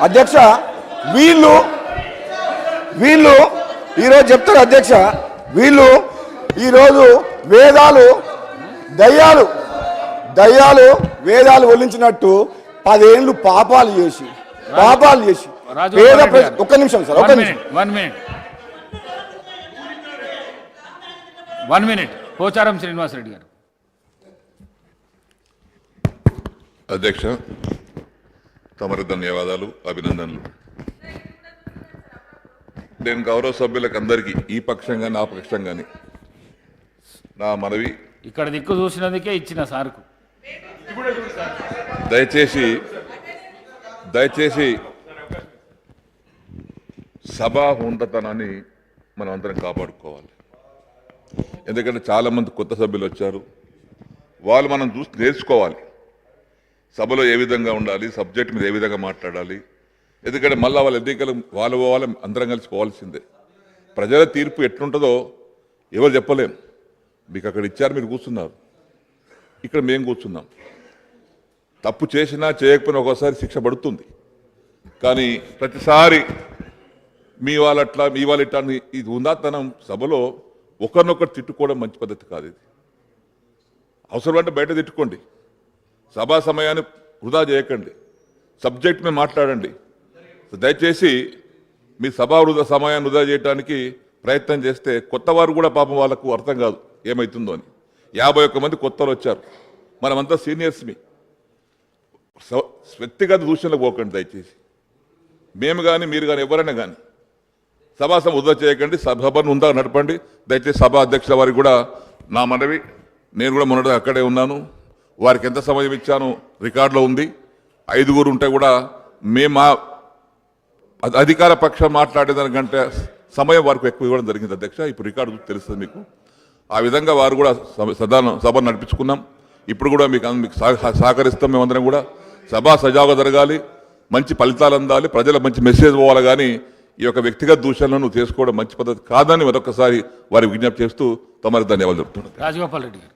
అధ్యక్ష వీళ్ళు వీళ్ళు ఈరోజు చెప్తారు అధ్యక్ష, వీళ్ళు ఈరోజు వేదాలు దయ్యాలు వేదాలు ఒలించినట్టు 10 ఏళ్ళు పాపాలు చేసి పేద ఒక్క నిమిషం సార్, ఒక్క నిమిషం. 1 minute పోచారం శ్రీనివాసరెడ్డి గారు. అధ్యక్ష తమరి ధన్యవాదాలు, అభినందనలు. నేను గౌరవ సభ్యులకు అందరికీ ఈ పక్షం కానీ ఆ పక్షం కానీ నా మనవి, ఇక్కడ దిక్కు చూసినందుకే ఇచ్చిన సార్కు దయచేసి సభా ఉండతనాన్ని మనం అందరం కాపాడుకోవాలి. ఎందుకంటే చాలామంది కొత్త సభ్యులు వచ్చారు, వాళ్ళు మనం చూసి నేర్చుకోవాలి సభలో ఏ విధంగా ఉండాలి, సబ్జెక్ట్ మీద ఏ విధంగా మాట్లాడాలి. ఎందుకంటే మళ్ళీ వాళ్ళ ఎన్నికలు వాళ్ళ అందరం కలిసి పోవాల్సిందే. ప్రజల తీర్పు ఎట్లుంటుందో ఎవరు చెప్పలేం. మీకు అక్కడ ఇచ్చారు, మీరు కూర్చున్నారు, ఇక్కడ మేము కూర్చున్నాం. తప్పు చేసినా చేయకపోయినా ఒక్కోసారి శిక్ష పడుతుంది. కానీ ప్రతిసారి మీ వాళ్ళట్లా మీ వాళ్ళ ఇట్లా ఇది ఉందాతనం సభలో ఒకరినొకరు తిట్టుకోవడం మంచి పద్ధతి కాదు. ఇది అవసరం అంటే బయట తిట్టుకోండి, సభా సమయాన్ని వృధా చేయకండి, సబ్జెక్ట్ మీద మాట్లాడండి. దయచేసి మీ సభా సమయాన్ని వృధా చేయడానికి ప్రయత్నం చేస్తే కొత్త వారు కూడా పాపం వాళ్ళకు అర్థం కాదు ఏమవుతుందో అని. 51 మంది కొత్తలు వచ్చారు, మనమంతా సీనియర్స్. మీ వ్యక్తిగత దూషణలకు పోకండి దయచేసి. మేము కానీ మీరు కానీ ఎవరైనా కానీ సభాసం వృధా చేయకండి, సభను ఉందా నడపండి. దయచేసి సభా అధ్యక్షుల వారికి కూడా నా మనవి, నేను కూడా మొన్నటి అక్కడే ఉన్నాను, వారికి ఎంత సమయం ఇచ్చాను రికార్డులో ఉంది. 5గురు ఉంటే కూడా మేము అధికార పక్షం మాట్లాడేదానికంటే సమయం వారికి ఎక్కువ ఇవ్వడం జరిగింది అధ్యక్ష. ఇప్పుడు రికార్డు తెలుస్తుంది మీకు. ఆ విధంగా వారు కూడా సభను నడిపించుకున్నాం. ఇప్పుడు కూడా మీకు సహకరిస్తాం. మేమందరం కూడా సభ సజావుగా జరగాలి, మంచి ఫలితాలు అందాలి, ప్రజలకు మంచి మెసేజ్ పోవాలి. కానీ ఈ యొక్క వ్యక్తిగత దూషణలను చేసుకోవడం మంచి పద్ధతి కాదని మరొకసారి వారికి విజ్ఞప్తి చేస్తూ తమరి ధన్యవాదాలు చెప్తున్నాను. రాజగోపాల్ రెడ్డి గారు.